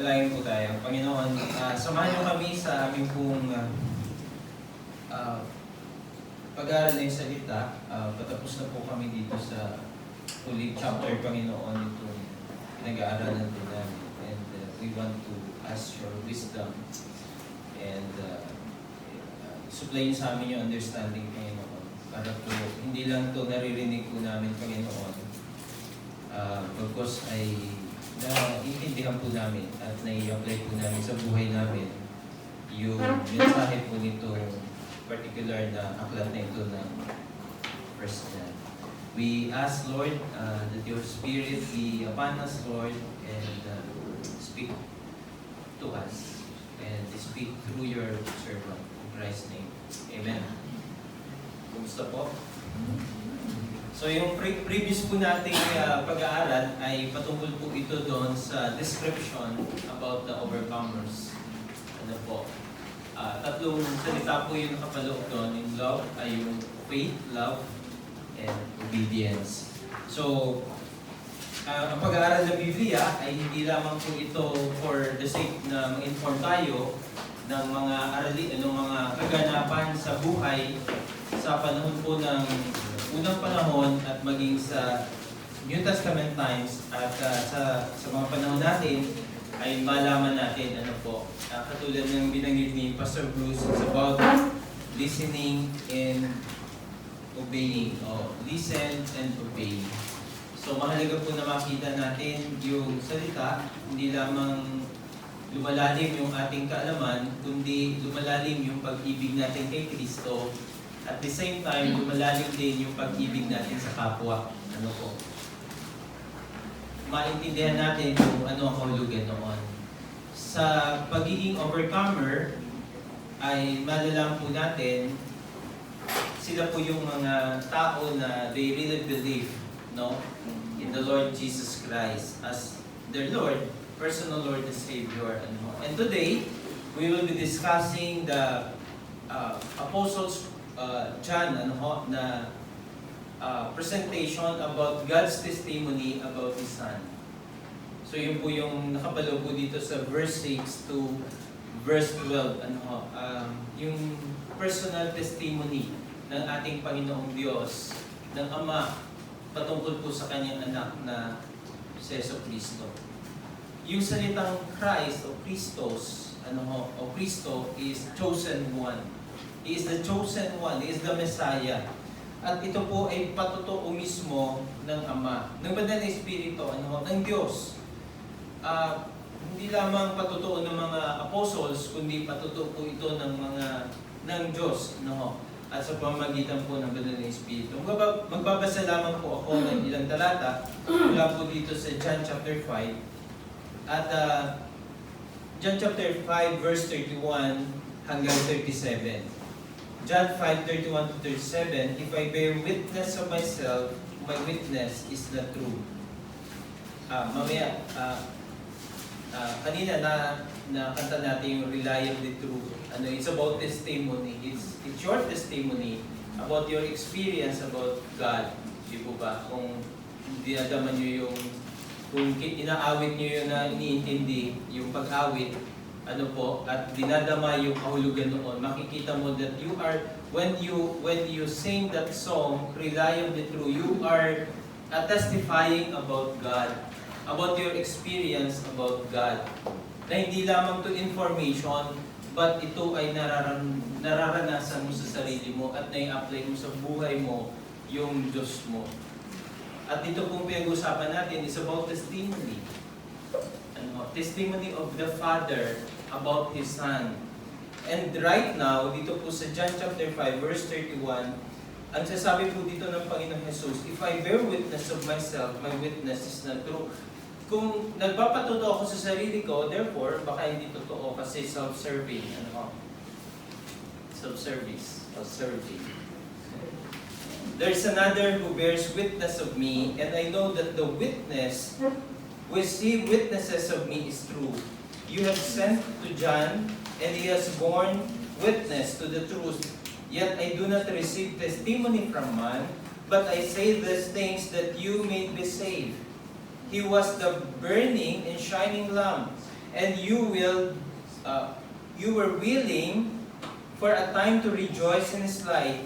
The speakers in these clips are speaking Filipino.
Manalangin po tayo. Panginoon, samahan niyo kami sa aming pong pag-aaral ng salita. Patapos na po kami dito sa huling chapter, Panginoon, itong pinag-aaralan po namin. And we want to ask your wisdom and supply niyo sa amin yung understanding, Panginoon. Para po, hindi lang ito naririnig po namin, Panginoon. Pagkos ay naiintindihan po namin at nai-apply po namin sa buhay namin yung mensahe po nito particular na aklat na ito ng First John. We ask, Lord, that your Spirit be upon us, Lord, and speak to us and speak through your servant in Christ's name. Amen. Kumusta po? So yung previous po nating pag-aaral ay patungkol po ito doon sa description about the overcomers. Ano po? Tatlong salita po yung nakapaloob doon. Yung love ay yung faith, love, and obedience. So, ang pag-aaral ng Biblia ay hindi lamang po ito for the sake na ma-inform tayo ng mga arali, ng mga kaganapan sa buhay sa panahon po ng unang panahon at maging sa New Testament times at sa mga panahon natin ay malaman natin ano po. Katulad ng binanggit ni Pastor Bruce, it's about listening and obeying. Listen and obey. So mahalaga po na makita natin yung salita, hindi lamang lumalalim yung ating kaalaman, kundi lumalalim yung pag-ibig natin kay Kristo. At the same time, lumalalim din yung pag-ibig natin sa kapwa. Ano po? Maintindihan natin kung ano ang kahulugan noon. Sa pagiging overcomer, ay malalaman po natin, sila po yung mga tao na they really believe, no, in the Lord Jesus Christ as their Lord, personal Lord and Savior. Ano. And today, we will be discussing the Apostles' John na presentation about God's testimony about His Son. So yun po yung nakabalo po dito sa verse 6 to verse 12. Yung personal testimony ng ating Panginoong Diyos, ng Ama, patungkol po sa Kanyang anak na si Jesucristo. Yung salitang Christ o Christos, o Cristo is chosen one. He is the chosen one. He is the Messiah. At ito po ay patotoo mismo ng Ama, ng Banal na Espiritu, ng Diyos. Hindi lamang patotoo ng mga apostles, kundi patotoo po ito ng Diyos. At sa pamamagitan po ng Banal na Espiritu. Magbabasa lamang po ako ng ilang talata mula po dito sa John chapter 5. At John chapter 5 verse 31 hanggang 37. John 5:31 to 37, if I bear witness of myself, my witness is the truth. Kanina na kanta natin yung rely on the truth. It's about testimony. It's your testimony about your experience about God. Di po ba? Kung dinadaman nyo kung inaawit nyo yun na iniintindi, yung pag-awit, at dinadama yung kahulugan noon, makikita mo that you are, when you sing that song, rely on the truth, you are testifying about God, about your experience about God. Na hindi lamang to information, but ito ay nararanasan mo sa sarili mo at nai-apply mo sa buhay mo yung Diyos mo. At ito pong pinag-usapan natin is about testimony. Testimony of the Father about His Son. And right now, dito po sa John chapter 5, verse 31, ang sasabi po dito ng Panginoong Jesus, if I bear witness of myself, my witness is not true. Kung nagpapatotoo ako sa sarili ko, therefore, baka hindi totoo kasi self-serving. Self-service. Self-serving. There's another who bears witness of me, and I know that the witness which he witnesses of me is true. You have sent to John, and he has borne witness to the truth. Yet I do not receive testimony from man, but I say these things that you may be saved. He was the burning and shining lamp, and you were willing for a time to rejoice in his light,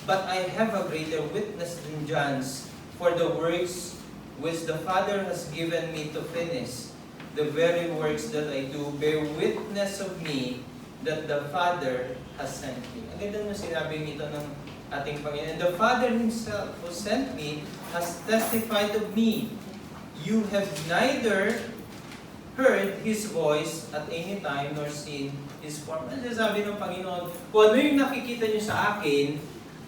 but I have a greater witness than John's, for the works which the Father has given me to finish, the very works that I do bear witness of me that the Father has sent me. Ang ganda nung sinabi nito ng ating Panginoon. And the Father Himself who sent me has testified of me. You have neither heard His voice at any time nor seen His form. Ano sabi ng Panginoon? Kung ano yung nakikita nyo sa akin,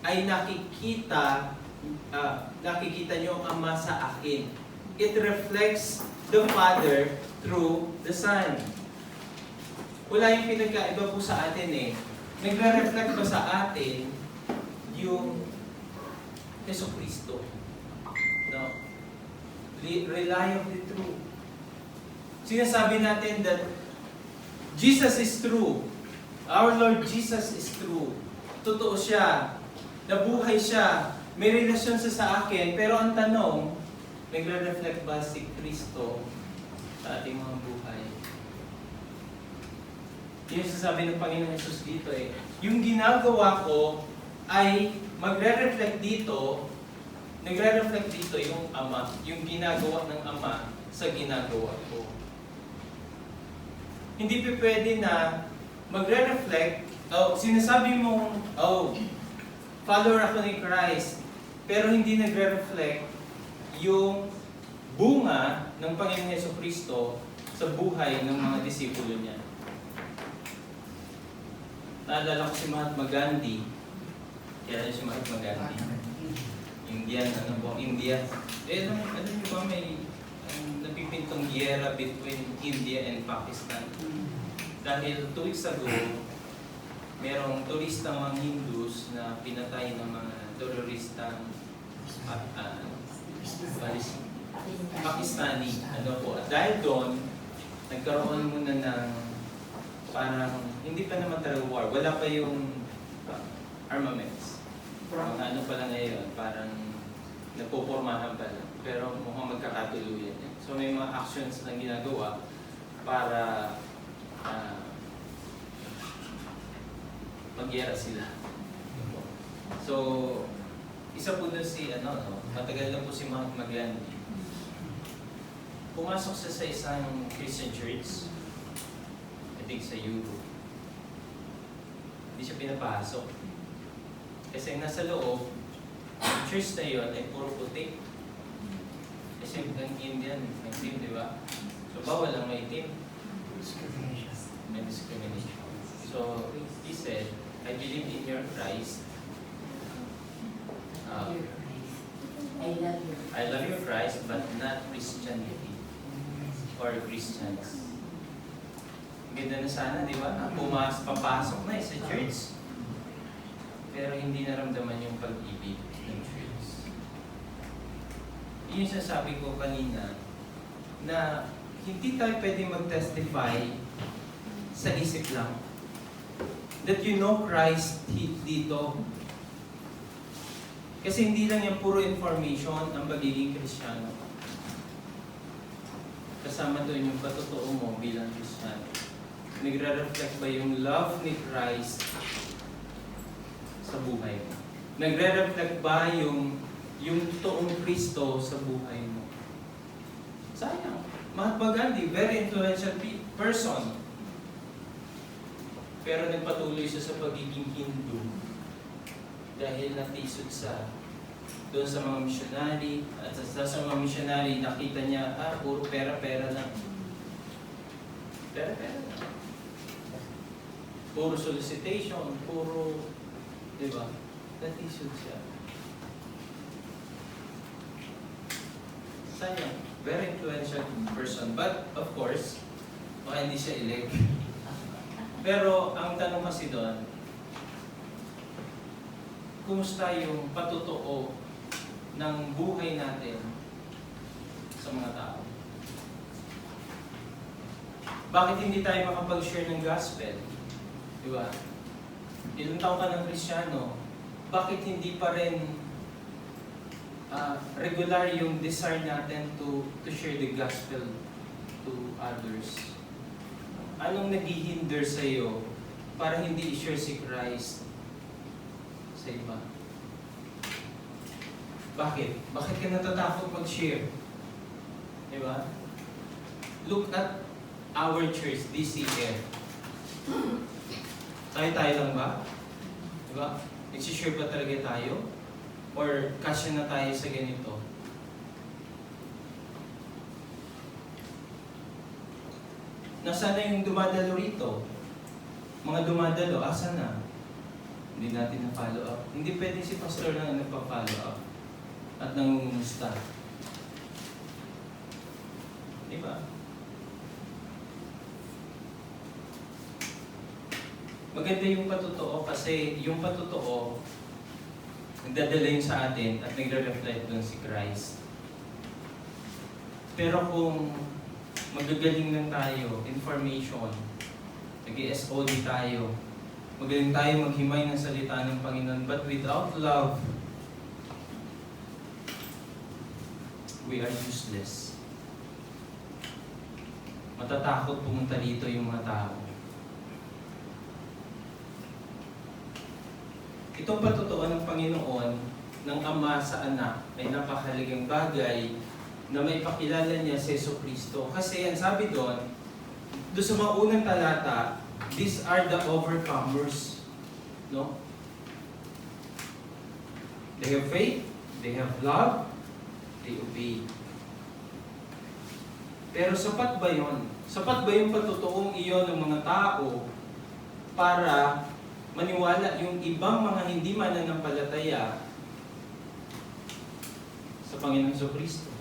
ay nakikita nyo ang Ama sa akin. It reflects the Father through the Son. Wala yung pinagkaiba po sa atin eh. Nagre-reflect ba sa atin yung Yesu Cristo? No. Reliably true. Sinasabi natin that Jesus is true. Our Lord Jesus is true. Totoo siya. Nabuhay siya. May relasyon siya sa akin. Pero ang tanong, nagre-reflect ba si Kristo sa ating mga buhay? Yun yung sasabi ng Panginoon Jesus dito eh. Yung ginagawa ko ay magre-reflect dito, nagre-reflect dito yung Ama, yung ginagawa ng Ama sa ginagawa ko. Hindi pa pwede na magre-reflect, sinasabi mong, follower ako ni Christ, pero hindi nagre-reflect yung bunga ng Panginoon Jesucristo sa buhay ng mga disipulo niya. Naalala ko si Mahatma Gandhi. Kaya si Mahatma Gandhi. Indian, India. Alam niyo ba may napipintong giyera between India and Pakistan? Dahil 2 weeks ago, merong turistang mga Hindus na pinatay ng mga teroristang Pakistani. At dahil doon, nagkaroon muna ng parang, hindi pa naman talaga war. Wala pa yung armaments. Ano pa lang ngayon, parang nagpupormahan pa lang. Pero mukhang magkakatuluyan. So may mga actions na ginagawa para magyera sila. So, isa po doon si, matagal na po si Mahatma Gandhi. Pumasok siya sa isang Christian church, I think sa Europe. Hindi siya pinapasok. Kasi nasa loob, ang church na yun ay puro puti. Kasi ang Indian, nag-team, di ba? So, bawal ang may team. May discrimination. So, he said, I believe in your Christ. I love your Christ, but not Christianity or Christians. Ganda na sana, di ba? Papasok na sa church. Pero hindi naramdaman yung pag-ibig ng church. Yun yung sasabi ko kanina, na hindi tayo pwede mag-testify sa isip lang. That you know Christ dito. Kasi hindi lang yung puro information ang pagiging Kristiyano. Kasama doon yung patotoo mo bilang Kristiyano. Nagre-reflect ba yung love ni Christ sa buhay mo? Nagre-reflect ba yung toong Kristo sa buhay mo? Sayang. Mahatma Gandhi, very influential person. Pero nagpatuloy siya sa pagiging Hindu dahil natisod sa doon sa mga missionary, at sa mga missionary nakita niya, puro pera-pera lang. Pera-pera lang. Puro solicitation, puro, di ba? Natisod siya. Sayang. Very influential person. But, of course, baka hindi siya elect. Pero, ang tanong kasi doon, kumusta yung patotoo ng buhay natin sa mga tao? Bakit hindi tayo makapag-share ng gospel? Di ba? Ilang taon ka ng Kristiyano, bakit hindi pa rin regular yung desire natin to share the gospel to others? Anong naghihinder sa'yo para hindi i-share si Christ sa iba? Bakit? Bakit ka natatakot mag-share? Diba? Look at our church, DCF. Tayo-tayo lang ba? Diba? Nagsishare ba talaga tayo? Or kasya na tayo sa ganito? Nasaan na yung dumadalo rito? Mga dumadalo, asa na? Hindi natin na-follow up. Hindi pwede si pastor lang nagpa-follow up at nangungumusta. Diba? Maganda yung patotoo kasi yung patotoo nagdadala yun sa atin at nagre-reflect dun si Christ. Pero kung magagaling lang tayo, information, nag-SOD tayo, magaling tayo maghimay ng salita ng Panginoon, but without love, we are useless. Matatakot pumunta dito yung mga tao. Itong patotoo ng Panginoon, ng Ama sa Anak, ay napakahalagang bagay na may pakilala niya si Jesucristo. Kasi yan, sabi doon sa mga unang talata, these are the overcomers. No? They have faith, they have love, they obey. Pero sapat ba yun? Sapat ba yung patutuong iyon ng mga tao para maniwala yung ibang mga hindi mananampalataya sa Panginoon Jesucristo?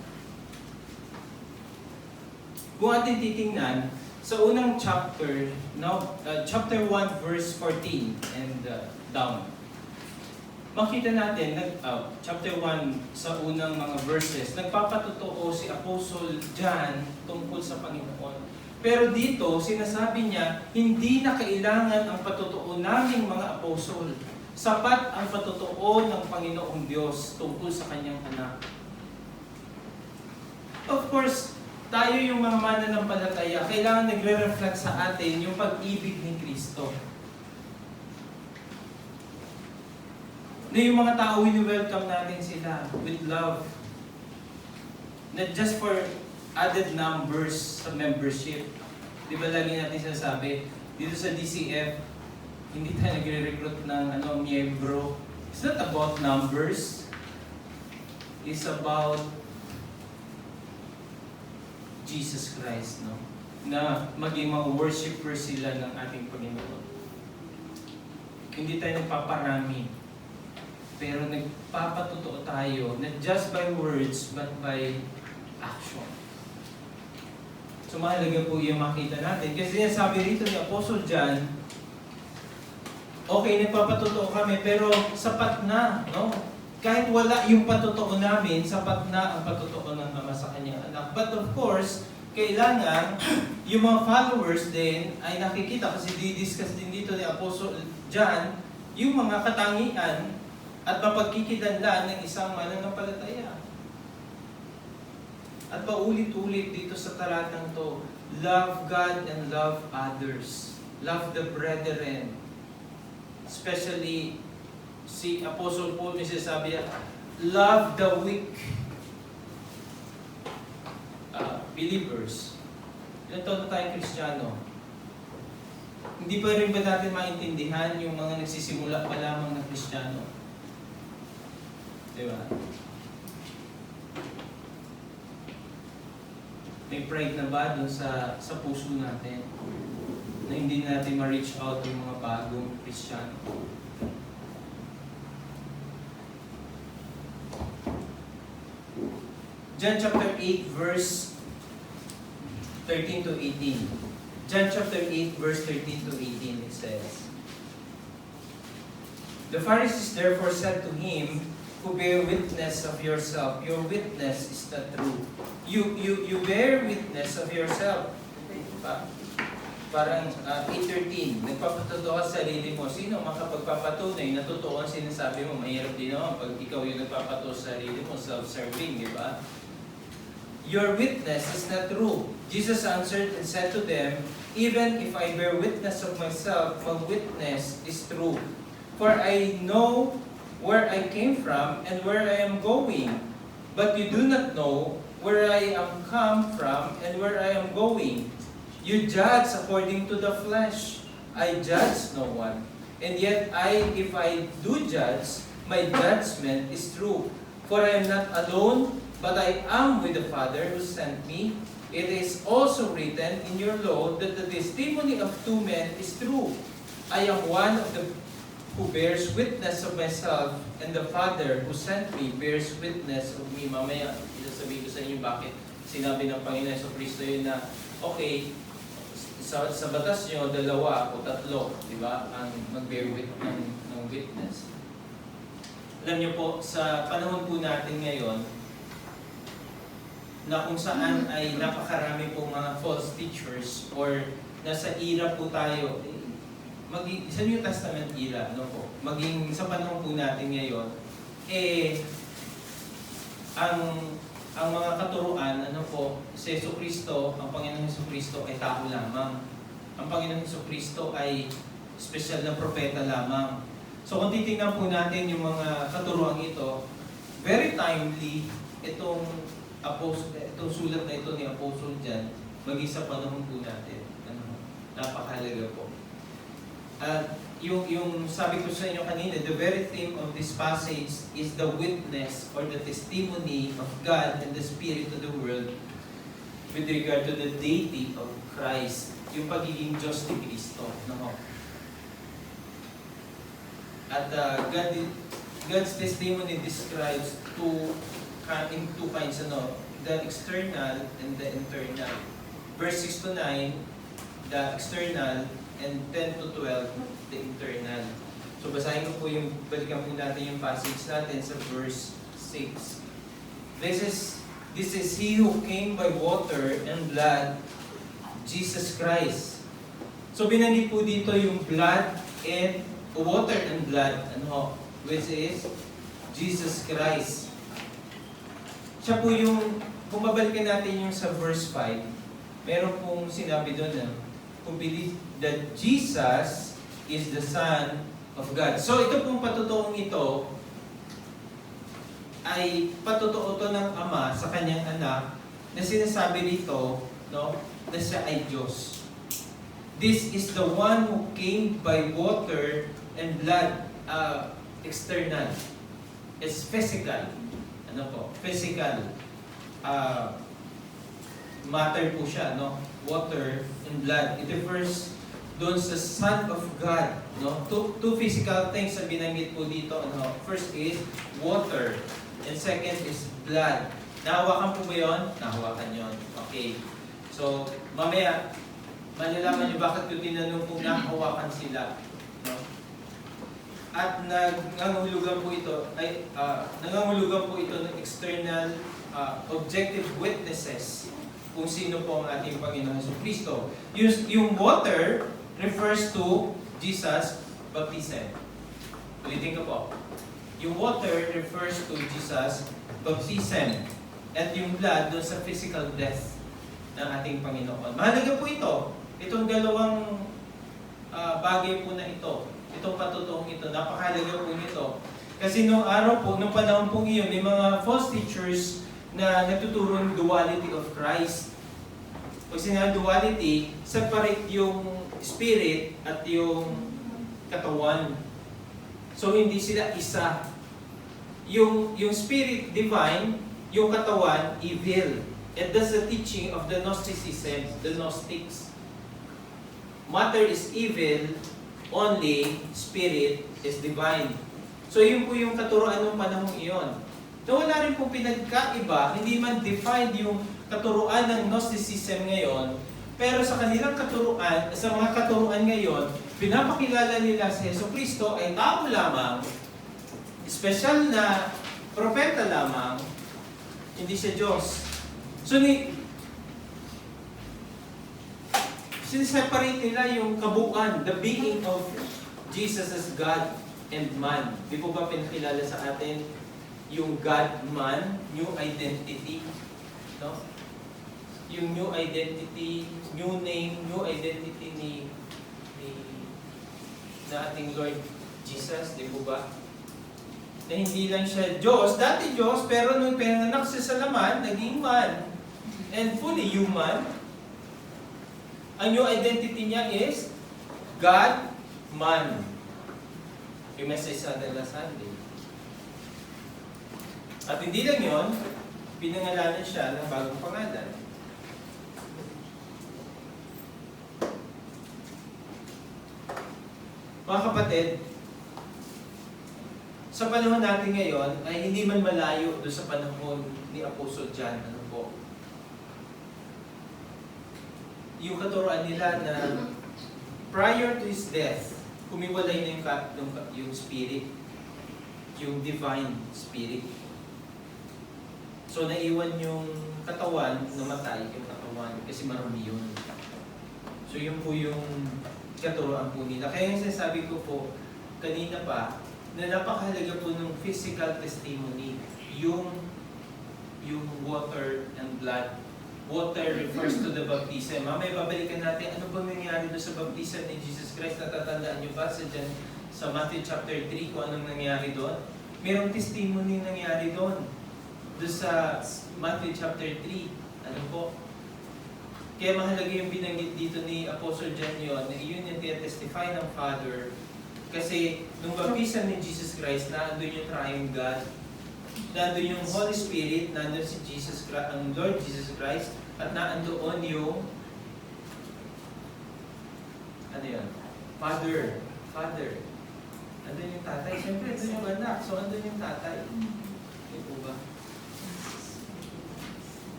Kung atin titingnan, sa unang chapter, chapter 1 verse 14 and down, makita natin, chapter 1 sa unang mga verses, nagpapatotoo si Apostle John tungkol sa Panginoon. Pero dito, sinasabi niya, hindi na kailangan ang patotoo naming mga apostol. Sapat ang patotoo ng Panginoong Diyos tungkol sa Kanyang anak. Of course, tayo yung mga mananampalataya, kailangan nagre-reflect sa atin yung pag-ibig ni Kristo. Na yung mga tao, wini-welcome natin sila with love. Not just for added numbers sa membership. Di ba lagi natin sinasabi, dito sa DCF, hindi tayo nagre-recruit ng miyembro. It's not about numbers. It's about Jesus Christ, no? Na maging mga worshippers sila ng ating Panginoon. Hindi tayo nagpaparami. Pero nagpapatotoo tayo, not just by words, but by action. So mahalaga po yung makita natin. Kasi yan sabi rito ni Apostle John, okay, nagpapatotoo kami, pero sapat na, no? Kahit wala yung patotoo namin, sapat na ang patotoo ng Ama sa Kanyang anak. But of course, kailangan yung mga followers din ay nakikita, kasi di-discuss din dito ni Apostle John, yung mga katangian at mapagkikilanlan ng isang mananampalataya. At paulit-ulit dito sa talatang to, love God and love others. Love the brethren. Especially, si Apostle Paul may sinasabi, love the weak believers. Ilan taon na tayong Kristiyano? Hindi pa rin ba natin maintindihan yung mga nagsisimula pa lamang na Kristiyano? Diba? May pride na ba dun sa puso natin na hindi natin ma-reach out yung mga bagong Kristiyano? John chapter 8 verse 13 to 18. John chapter 8 verse 13 to 18 it says, The Pharisees therefore said to him, who bear witness of yourself, your witness is not true. You bear witness of yourself. Parang 8:13, nagpapatotoo ka sa sarili mo. Sino makapagpapatunay na totoo ang sinasabi mo? Mahirap din naman pag ikaw yung nagpapatotoo sa sarili mo, self-serving, di ba? your witness is not true. Jesus answered and said to them, even if I bear witness of myself, my witness is true. For I know where I came from and where I am going. But you do not know where I am come from and where I am going. You judge according to the flesh. I judge no one. And yet if I do judge, my judgment is true. For I am not alone, but I am with the Father who sent me. It is also written in your law that the testimony of two men is true. I am one of the who bears witness of myself, and the Father who sent me bears witness of me. Mamaya, isasabihin ko sa inyo bakit sinabi ng Panginoon sa Kristo yun na, okay, sa batas nyo, dalawa o tatlo, di ba, ang mag-bear ng witness. Alam niyo po, sa panahon po natin ngayon, na kung saan ay napakarami pong mga false teachers or nasa era po tayo, sa New Testament era, ano po, maging sa panahon po natin ngayon, ang mga katuruan, ano po, si Jesucristo, ang Panginoon Jesucristo ay tao lamang. Ang Panginoon Jesucristo ay special na propeta lamang. So kung titingnan po natin yung mga katuruan ito, very timely itong sulat na ito ni Apostle John, maging sa panahon po natin. Napakahalaga po. At yung sabi ko sa inyo kanina, the very theme of this passage is the witness or the testimony of God and the Spirit to the world with regard to the deity of Christ, yung pagiging Diyos ni Kristo. No? At God's testimony describes in two kinds, the external and the internal. Verse 6 to 9, the external, and 10 to 12, the internal. So basahin ko po balikan po natin yung passage natin sa verse 6. This is He who came by water and blood, Jesus Christ. So binanggit po dito yung blood and water and blood, which is Jesus Christ. Siya po yung, kung babalikan natin yung sa verse 5, meron pong sinabi doon who believe that Jesus is the Son of God. So ito pong patutuong ito ay patutoo to ng Ama sa kanyang anak na sinasabi dito, na siya ay Diyos. This is the one who came by water and blood, external. It's physical. Physical. Matter po siya, water and blood. It refers doon sa Son of God. Two physical things na binanggit po dito. First is water, and second is blood. Nahawakan po ba yun? Nahawakan yun. Okay. So, mamaya, malalaman niyo bakit yung tinanong kung nahawakan sila. At nangangahulugan po ito ng external objective witnesses kung sino po ang ating Panginoon Jesucristo. Yung water refers to Jesus' baptism. Ulitin ko po. Yung water refers to Jesus' baptism. At yung blood doon sa physical death ng ating Panginoon. Mahalaga po ito. Itong dalawang bagay po na ito. Itong patutuong ito. Napakahalaga po nito. Kasi nung araw po, nung panahon pong iyon, may mga false teachers na nagtuturo ng duality of Christ. Pag sinabi duality, separate yung spirit at yung katawan. So hindi sila isa. Yung spirit divine, yung katawan evil. And that's the teaching of the Gnosticism, the Gnostics. Matter is evil, only spirit is divine. So yun po yung katuruan ng panahong iyon. Na wala rin pong pinagkaiba, hindi man defined yung katuruan ng Gnosticism ngayon, pero sa kanilang katuruan, sa mga katuruan ngayon, pinapakilala nila si Jesucristo ay tao lamang, special na propeta lamang, hindi siya Diyos. So sineseparate nila yung kabuuan, the being of Jesus as God and man. Di po ba pinakilala sa atin yung God-man, new identity? No? Yung new identity, new name, new identity ni na ating Lord Jesus, di po ba? Na hindi lang siya Diyos, dati Diyos, pero nung pinanganak siya sa laman, naging man. And fully human. Ang new identity niya is God, man. Yung message sa atin last Sunday. At hindi lang yun, pinangalanan siya ng bagong pangalan. Mga kapatid, sa panahon natin ngayon ay hindi man malayo doon sa panahon ni Apostle John. Ano po? Yung katuroan nila na prior to his death, kumiwalay na yung spirit, yung divine spirit. So naiwan yung katawan, namatay yung katawan kasi marami yun. So yun po yung katuroan po nila. Kaya yung sinasabi ko po kanina pa, na napakahalaga po ng physical testimony, yung water and blood. Water refers to the baptism. Mamaya babalikan natin ano bang nangyari doon sa baptism ni Jesus Christ. Natatandaan nyo ba sa Matthew chapter 3 kung anong nangyari doon? Mayroong testimony nangyari doon. Doon sa Matthew chapter 3. Ano po? Kaya mahalaga yung binanggit dito ni Apostle John yun, na yun yung testify ng Father. Kasi nung baptism ni Jesus Christ, nandun yung triune God, nandun yung Holy Spirit, nandun si Jesus Christ, ang Lord Jesus Christ, at naandoon yung ano yun? Father. Andun yung tatay. Siyempre, andun yung anak. So, andun yung tatay. Hindi po ba?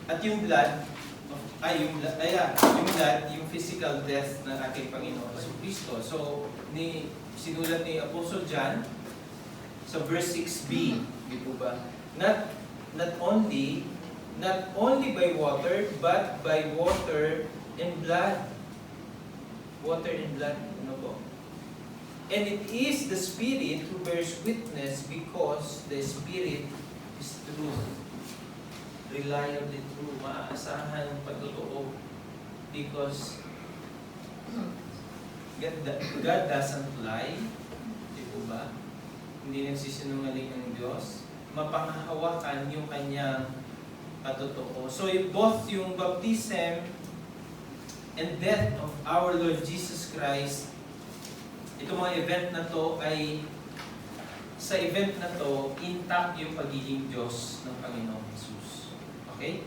At yung blood, yung blood, yung physical death ng ating Panginoon sa Kristo. So, sinulat ni Apostle John sa verse 6b, di po ba? Not only by water, but by water and blood. Water and blood, ano po? And it is the Spirit who bears witness, because the Spirit is true. Reliably true, maaasahan ng pagtotoo, because God doesn't lie, di po ba? Hindi nagsisinungaling ang Diyos. Mapanghahawakan yung kanyang patotoo. So both yung baptism and death of our Lord Jesus Christ, itong mga event na to ay, sa event na to, intact yung pagiging Diyos ng Panginoong Jesus. Okay?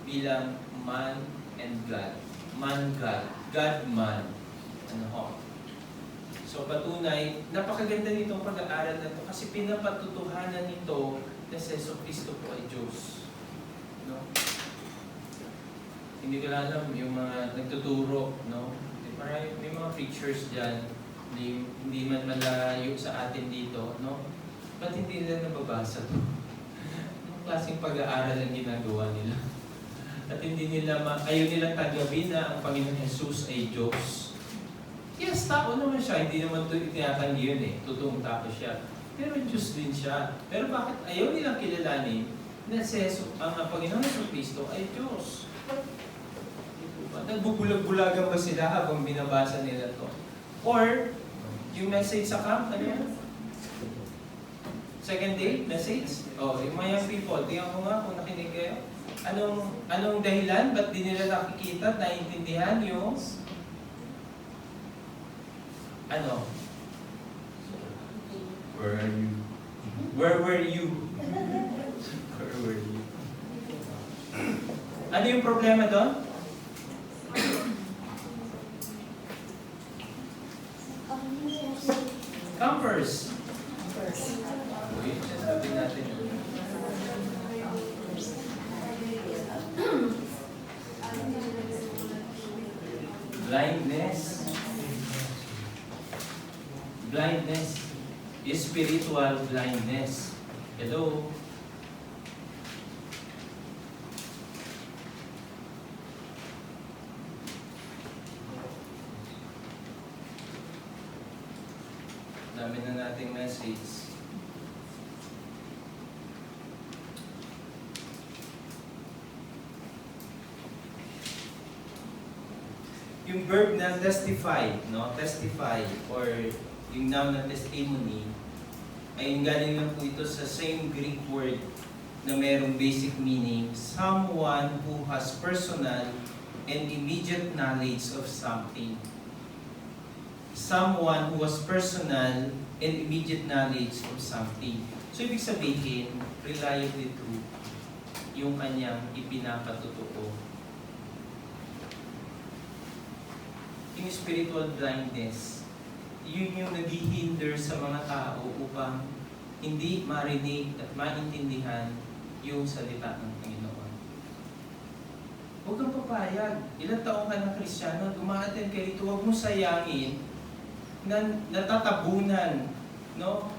Bilang man and God. Man-God. God-man. Ano ho? So patunay, napakaganda nitong pag-aaral na ito kasi pinapatutuhanan nito na si Yesu Cristo po ay Diyos. No? Hindi ko alam yung mga nagtuturo, no? May mga pictures dyan, hindi man malayo sa atin dito, no? Ba't hindi nila nababasa to? Anong klaseng pag-aaral ang ginagawa nila? At hindi nila, ayaw nilang tanggapin na ang Panginoon Jesus ay Diyos. Yes, tao naman siya, hindi naman ito itinatanggi yun eh. Totoong tao siya. Pero Diyos din siya. Pero bakit ayaw nilang kilalanin na ang Panginoon Kristo ay Diyos? Nagbubulag-bulagan ba sila habang binabasa nila to? Or, yung message sa camp, ano yan? Second day, message? Yung mga young people, tingnan ko nga kung nakinig kayo. Anong dahilan? Ba't di nila nakikita, naiintindihan yung ano? Where are you? Where were you? Where were you? Ano yung problema doon? Campers. Uy, sasabi natin. Blindness. Blindness. Spiritual blindness. Hello? Dami na nating message. yung verb na testify, no? Testify, or yung noun na testimony, ay galing lang po ito sa same Greek word na mayroong basic meaning, someone who has personal and immediate knowledge of something. Someone who has personal and immediate knowledge of something. So, ibig sabihin, reliably true yung kanyang ipinapatotoo. Yung spiritual blindness, yun yung naghihinder sa mga tao upang hindi marinig at maintindihan yung salita ng Panginoon. Huwag kang papayag. Ilang taong ka ng Kristiyano, umaattend ka rito, huwag mo sayangin na natatabunan, no?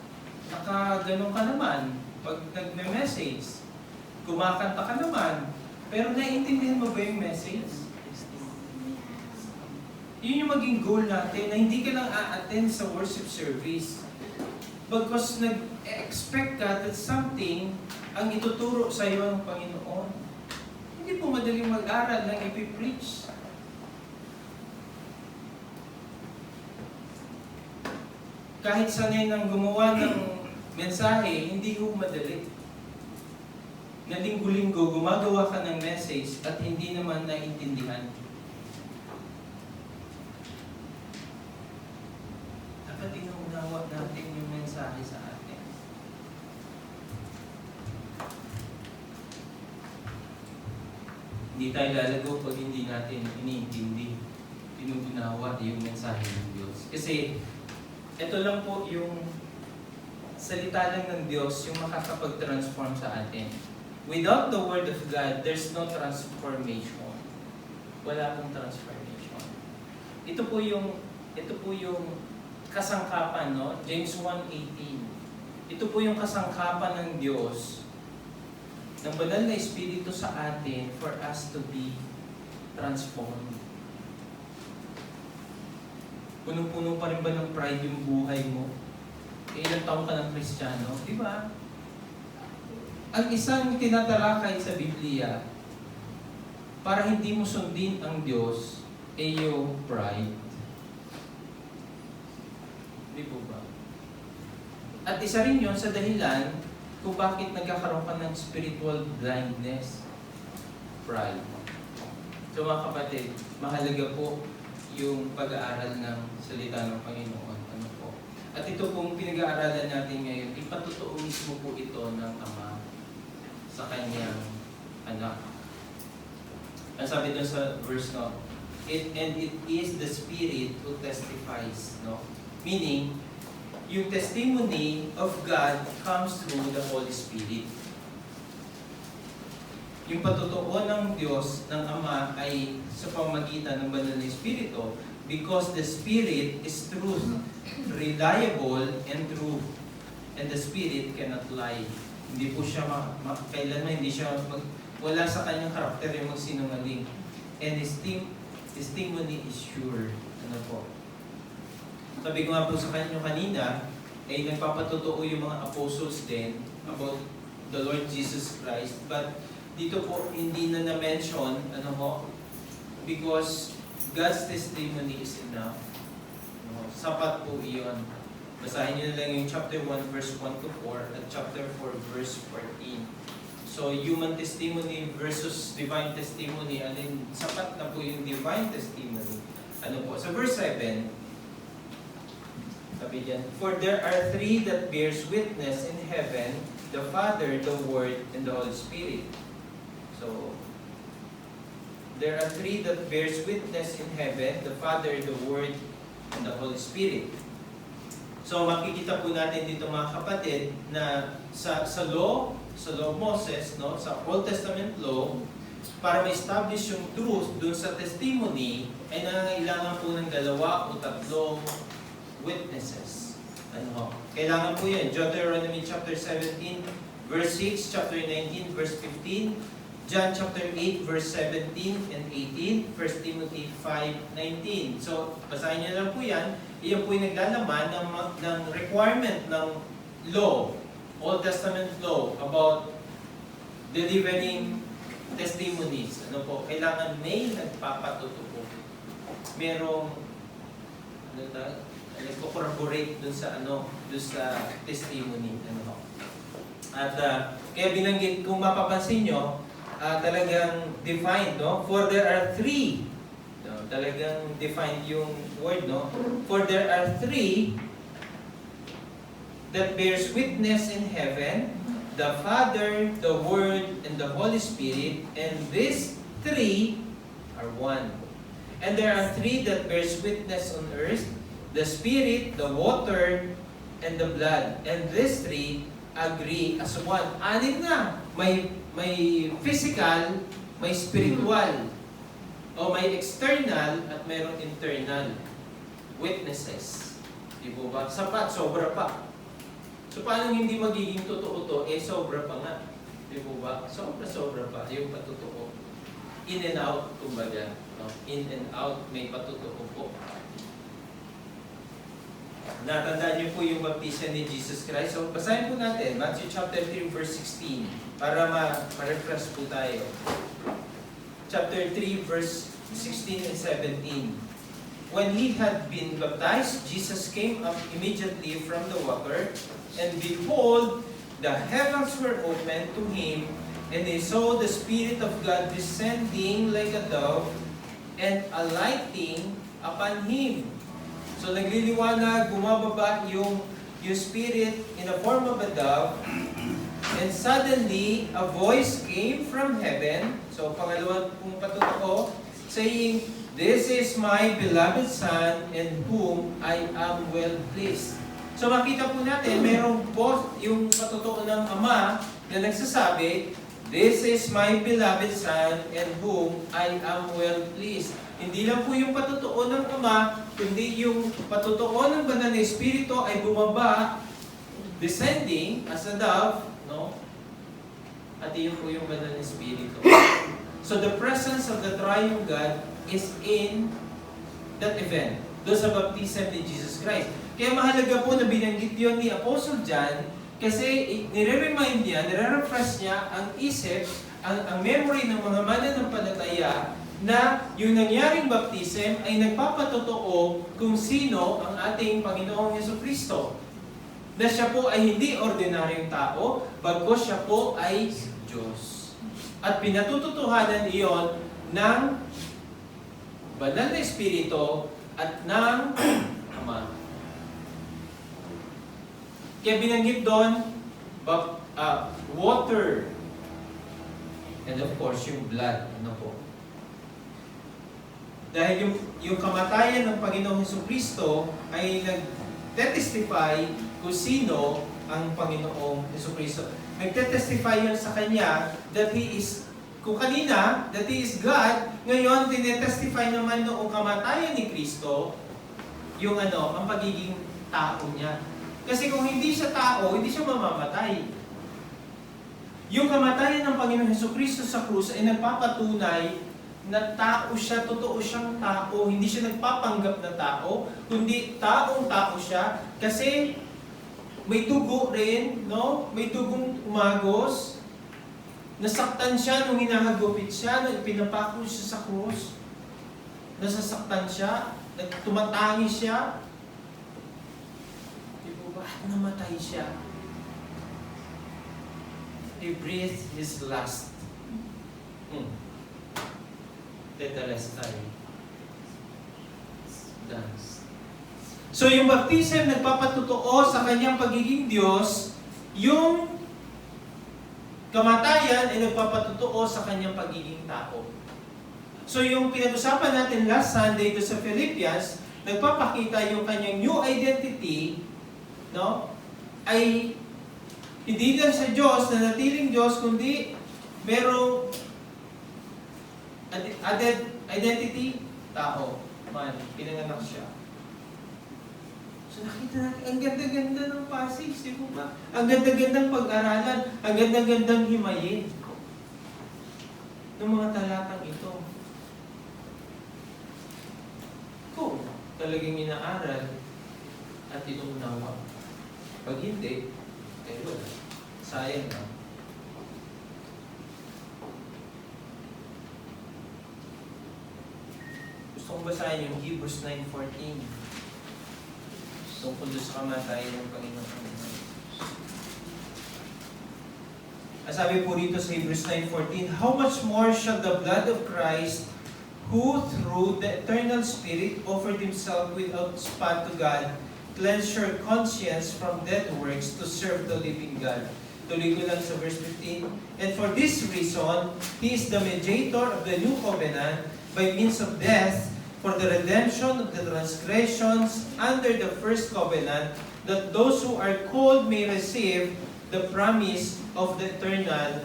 Nakaganon ka naman pag nagme-message. Kumakanta ka naman, pero naiintindihan mo ba yung message? Yun yung maging goal natin, na hindi ka lang a-attend sa worship service. Because nag-expect ka that something ang ituturo sa iyo ng Panginoon. Hindi po madaling mag-aral ng ipipreach. Kahit sanay nang gumawa ng mensahe, hindi ho madali. Na linggo-linggo, gumagawa ka ng message at hindi naman naintindihan. Dapat inuunawa natin yung mensahe sa atin. Hindi tayo lalago pag hindi natin iniintindi, inuunawa yung mensahe ng Diyos. Kasi ito lang po yung salita lang ng Diyos yung makakapag-transform sa atin. Without the Word of God, there's no transformation. Wala pong transformation. Ito po yung kasangkapan, no? James 1:18. Ito po yung kasangkapan ng Diyos ng banal na Espiritu sa atin for us to be transformed. Punong-puno pa rin ba ng pride yung buhay mo? Ilang taon ka ng Kristiyano? Di ba? Ang isang tinatalakay sa Biblia para hindi mo sundin ang Diyos ay yung pride. Di po ba? At isa rin yun sa dahilan kung bakit nagkakaroon ka ng spiritual blindness. Pride. So mga kapatid, mahalaga po yung pag-aaral ng salita ng Panginoon. Ano po? At ito pong pinag-aaralan natin ngayon, ipatotoo mismo po ito ng Ama sa kanyang anak. Ang sabi doon sa verse, no? And it is the Spirit who testifies, no? Meaning, yung testimony of God comes through the Holy Spirit. Yung patotoo ng Diyos, ng Ama, ay sa pamamagitan ng Banal na Espiritu, because the Spirit is truth, reliable and true. And the Spirit cannot lie. Hindi po siya kailanman hindi siya wala sa kanyang karakter yung magsinungaling. And his testimony is sure. Ano po? Sabi ko nga po sa kanyo kanina, ay nagpapatotoo yung mga apostles din about the Lord Jesus Christ. But dito po hindi na na-mention, ano po, because God's testimony is enough. No? Sapat po iyon. Basahin nyo na lang yung chapter 1 verse 1 to 4 at chapter 4 verse 14. So, human testimony versus divine testimony, alin, sapat na po yung divine testimony. Ano po? Sa verse 7, sabi dyan, for there are three that bears witness in heaven, the Father, the Word, and the Holy Spirit. So, there are three that bears witness in heaven, the Father, the Word, and the Holy Spirit. So makikita po natin dito mga kapatid na sa law of Moses, no, sa Old Testament law, para ma-establish yung truth dun sa testimony, ay nangangailangan po ng 2 o 3 witnesses. Ano? Kailangan po yan. Deuteronomy chapter 17, verse 6, chapter 19, verse 15, John chapter 8, verse 17 and 18, 1 Timothy 5:19. So, basahin niyo lang po yan. Iyan po yung naglalaman ng requirement ng law, Old Testament law, about delivering testimonies. Ano po? Kailangan may nagpapatotoo. merong nagko-corroborate dun sa testimony. At kaya binanggit, kung mapapansin nyo, talagang defined, no? For there are three. No? Talagang defined yung word, no? For there are three that bears witness in heaven, the Father, the Word, and the Holy Spirit, and these three are one. And there are three that bears witness on earth, the Spirit, the water, and the blood. And these three agree as one. Anim na. May physical, may spiritual, o may external, at mayroong internal witnesses. Di po ba? Sapat, sobra pa. So paano hindi magiging totoo to? Sobra pa nga. Di po ba? Sobra pa. Yung patotoo. In and out, kumbaga. No? In and out, may patotoo po. Natandaan niyo po yung baptism ni Jesus Christ. So basahin po natin, Matthew chapter 3, verse 16. Para ma-refresh po tayo. Chapter 3, verse 16 and 17. When he had been baptized, Jesus came up immediately from the water, and behold, the heavens were opened to him, and he saw the Spirit of God descending like a dove, and alighting upon him. So nagliliwanag, bumababa yung Spirit in the form of a dove, and suddenly a voice came from heaven. So pangalawang kung patotoo, saying, "This is my beloved Son, in whom I am well pleased." So makita po natin, mayroong yung patotoo ng Ama na nagsasabi, "This is my beloved Son, in whom I am well pleased." Hindi lang po yung patotoo ng Ama, kundi yung patotoo ng Banal na Espiritu ay bumaba, descending as a dove, no? At yun po yung Banal na Espiritu. So the presence of the Triune God is in that event, doon sa baptism ni Jesus Christ. Kaya mahalaga po na binanggit yun ni Apostle John kasi nire-remind niya, nire-refresh niya ang isip, ang memory ng mga mananampalataya na yung nangyaring baptism ay nagpapatotoo kung sino ang ating Panginoong Jesucristo. Na siya po ay hindi ordinaryong tao, bagkus siya po ay Diyos. At pinatututuhanan iyon ng Banal na Espiritu at ng Ama. Kaya binanggit doon, water, and of course, yung blood. Ano po? Dahil yung kamatayan ng Panginoong Jesucristo ay nag-testify kung sino ang Panginoong Jesucristo. Nag-testify yun sa Kanya that He is, kung kanina, that He is God, ngayon, tinetestify naman noong kamatayan ni Kristo, yung ang pagiging tao niya. Kasi kung hindi siya tao, hindi siya mamamatay. Yung kamatayan ng Panginoong Jesucristo sa krus ay nagpapatunay na tao siya, totoo siyang tao, hindi siya nagpapanggap na tao, kundi taong-tao siya. Kasi may dugo rin, no? May dugong umagos. Nasaktan siya nung hinahagupit siya, nung pinapako siya sa krus. Nasasaktan siya, tumatangi siya. Namatay siya. He breathed his last. Tetelestai. Dance. So yung baptism nagpapatutuo sa kanyang pagiging Diyos, yung kamatayan ay nagpapatutuo sa kanyang pagiging tao. So yung pinag-usapan natin last Sunday doon sa Philippians, nagpapakita yung kanyang new identity, no? Ay hindi lang sa Diyos, na natiling Diyos, kundi merong added identity, tao, man, pinanganak siya. So nakita natin, ang ganda-ganda ng passage, di ba ba? Ang ganda-gandang pag-aralan, ang ganda-gandang himayin ng mga talatang ito. Kung talagang inaaral at inuunawa. Pag hindi, wala. Sayang na. Gusto Gusto kong basahin yung Hebrews 9:14. Tungkol doon sa kamatayan ng Panginoon. Sabi po rito sa Hebrews 9:14, how much more shall the blood of Christ, who through the eternal Spirit offered Himself without spot to God, cleanse your conscience from dead works to serve the living God. Tuloy ko lang sa verse 15. And for this reason, He is the mediator of the new covenant by means of death for the redemption of the transgressions under the first covenant, that those who are called may receive the promise of the eternal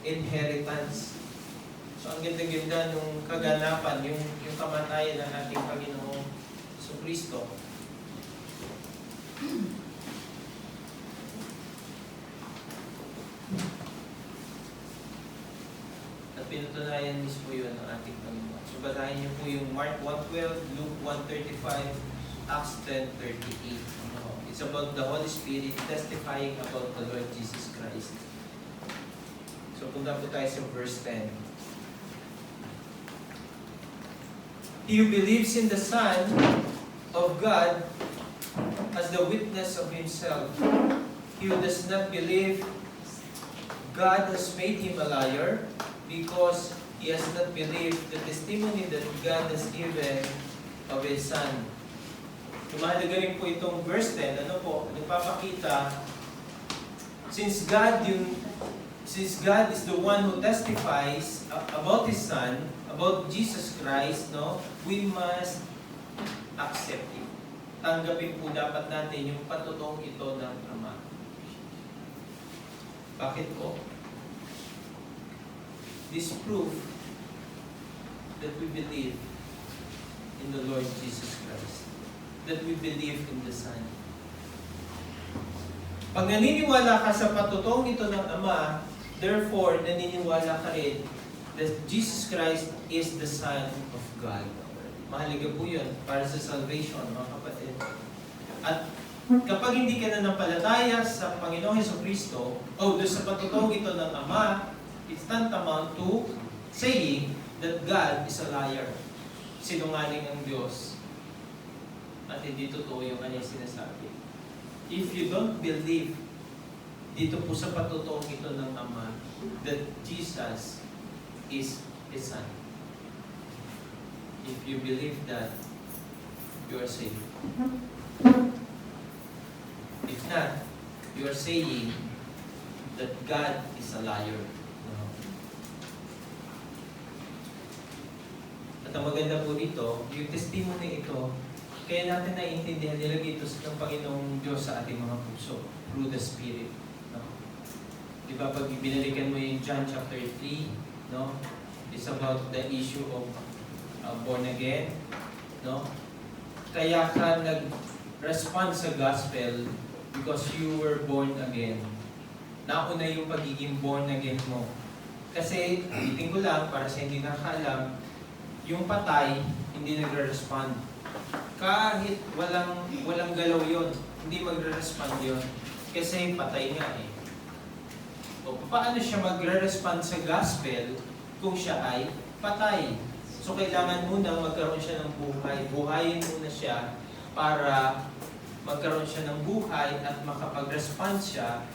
inheritance. So, ang ganda-ganda nung kaganapan, yung kamatayan ng ating Panginoong Kristo. At pinutunayan mismo yun ng ating Panginoon. So, basahin niyo po yung Mark 1:12, Luke 1:35, Acts 10:38. It's about the Holy Spirit testifying about the Lord Jesus Christ. So, punta po tayo sa verse 10. He who believes in the Son of God as the witness of Himself. He who does not believe, God has made him a liar, because he has not believed the testimony that God has given of His Son. Mahalaga rin po itong verse 10, nagpapakita, since God is the one who testifies about His Son, about Jesus Christ, we must accept Him. Tanggapin po dapat natin yung patutuong ito ng Ama. Bakit po? This proof that we believe in the Lord Jesus Christ. That we believe in the Son. Pag naniniwala ka sa patutuong ito ng Ama, therefore, naniniwala ka rin that Jesus Christ is the Son of God. Mahalaga po yun para sa salvation, mga kapatid. At kapag hindi ka na nampalataya sa Panginoong Jesucristo, doon sa patutuong ito ng Ama, it's tantamount to saying that God is a liar. Sinungaling ang Diyos. At hindi totoo yung kanyang sinasabi. If you don't believe dito po sa patutuong ito ng Ama that Jesus is His Son, if you believe that, you are saved. If not, you are saying that God is a liar. At ang maganda po dito, yung testimony ito, kaya natin naiintindihan, nilagay ito ng Panginoong Diyos sa ating mga puso through the Spirit. Di ba, pag binalikan mo yung John chapter 3, it's about the issue of born again. Kaya ka nag-respond sa gospel because you were born again. Nauna yung pagiging born again mo. Kasi, ulitin ko lang, para sa hindi nakakaalam, yung patay, hindi nagre-respond. Kahit walang galaw yon, hindi magre-respond yon. Kasi patay nga eh. O paano siya magre-respond sa gospel kung siya ay patay? So kailangan muna magkaroon siya ng buhay. Buhayin muna siya para magkaroon siya ng buhay at makapag-respond siya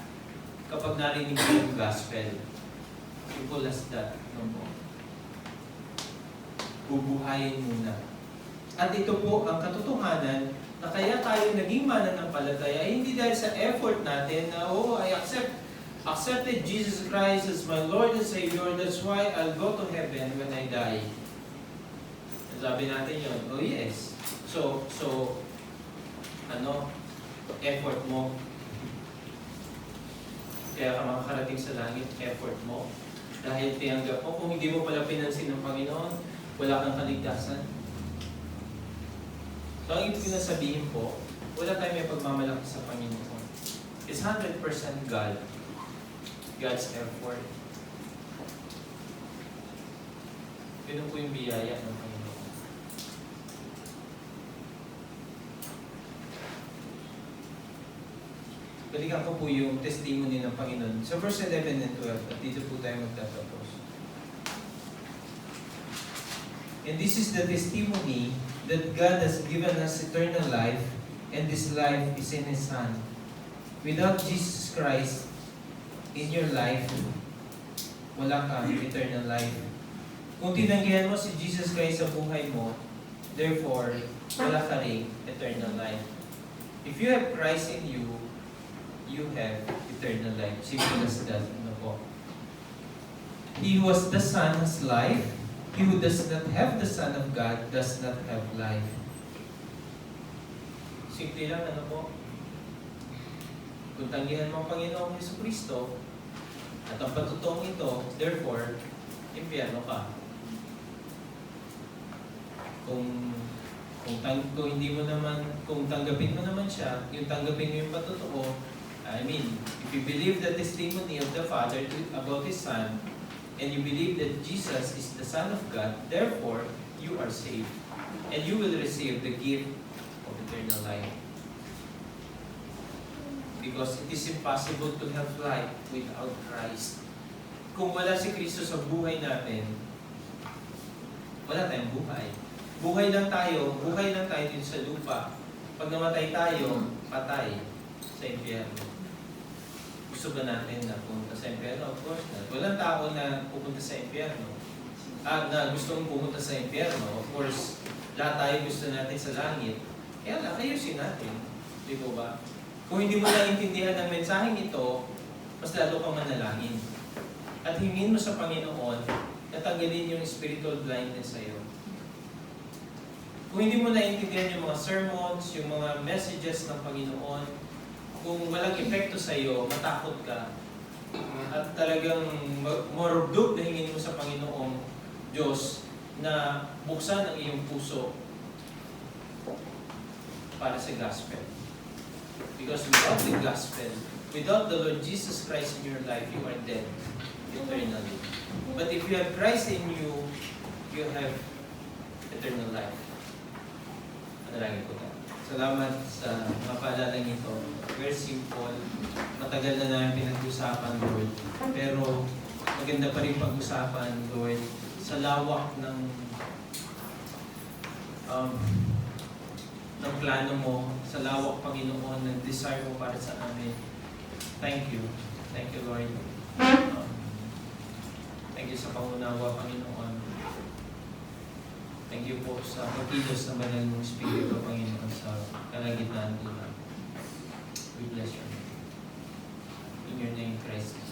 kapag narinig niya yung gospel. Simple as that. Bubuhayin muna. At ito po ang katotohanan na kaya tayo naging mananampalataya ay hindi dahil sa effort natin na, I accepted Jesus Christ as my Lord and Savior, that's why I'll go to heaven when I die. Sabi natin yun, yes. So, effort mo. Kaya ka makakarating sa langit, effort mo. Dahil tinanggap mo, kung hindi mo pala pinansin ng Panginoon, wala kang kaligtasan. So, ang ibig na sabihin po, wala tayong may pagmamalaki sa Panginoon. It's 100% God. God's effort. Ganun po yung biyaya ng Panginoon. Balikan ko po yung testimony ng Panginoon. Sa verse 11 and 12, at dito po tayo magtatapos. And this is the testimony that God has given us eternal life, and this life is in His Son. Without Jesus Christ in your life, wala kang eternal life. Kung tinanggihan mo si Jesus Christ sa buhay mo, therefore, wala ka rin eternal life. If you have Christ in you, you have eternal life. Simple as that. Ano po? He who has the Son has life. He who does not have the Son of God does not have life. Simple lang, ano po? Kung tanggihan mo ang Panginoong Jesucristo, at ang patutuong ito, therefore, impyerno ka. Kung hindi mo naman, kung tanggapin mo naman siya, yung tanggapin mo yung patutuo, I mean, if you believe the testimony of the Father about His Son, and you believe that Jesus is the Son of God, therefore, you are saved. And you will receive the gift of eternal life. Because it is impossible to have life without Christ. Kung wala si Kristo sa buhay natin, wala tayong buhay. Buhay lang tayo dito sa lupa. Pag namatay tayo, patay sa impyerno. Gusto ba natin na pumunta sa impyerno? Of course not. Walang tao na pupunta sa impyerno. Na gustong pumunta sa impyerno. Of course, lahat tayo gusto natin sa langit. Kaya lang, ayusin natin. Di po ba? Kung hindi mo naintindihan ang mensaheng ito, mas lalo kang manalangin. At hingin mo sa Panginoon na tanggalin yung spiritual blindness sa iyo. Kung hindi mo naintindihan yung mga sermons, yung mga messages ng Panginoon, kung walang epekto sa iyo, matakot ka. At talagang marugdog na hingin mo sa Panginoong Diyos na buksan ang iyong puso para sa gospel. Because without the gospel, without the Lord Jesus Christ in your life, you are dead eternally. But if you have Christ in you, you have eternal life. Manalangin ko tayo. Salamat sa mga paalalang ito. Very simple. Matagal na namin pinag-usapan, Lord. Pero maganda pa rin pag-usapan, Lord, sa lawak ng plano mo, sa lawak, Panginoon, ng desire mo para sa amin. Thank you. Thank you, Lord. Thank you sa pangunawa, Panginoon. Thank you po sa pagkilos ng banal mong Espiritu, Panginoon, sa kalagitnaan nila. We bless your name. In your name, Christ.